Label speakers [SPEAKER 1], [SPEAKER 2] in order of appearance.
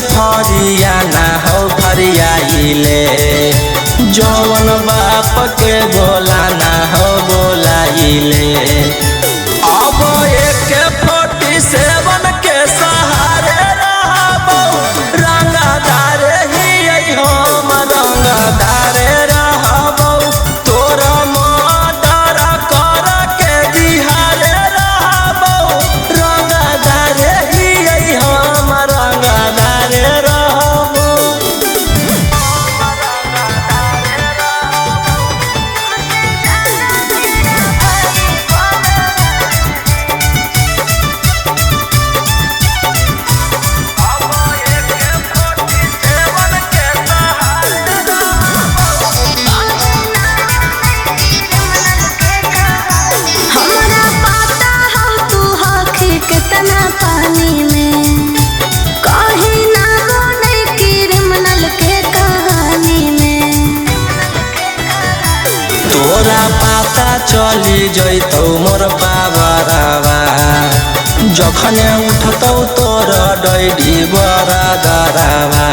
[SPEAKER 1] फरियाना हो फरियाइले जौन बाप के बोलाना हो बोलाइले। अब एक 47 के सहारे रहबो रंगदार ही हम रंगदार रहबो तोर मर्डर कर के जिहारे रहबो रंगदार ही हम रंगदार रहबो।
[SPEAKER 2] कितना पानी में कहीं ना होने क्रिमिनल के कहानी में
[SPEAKER 1] तोरा पता चली जैतौ मोर बाबरवा जखने उठतौ तोर डैडी बरादरवा।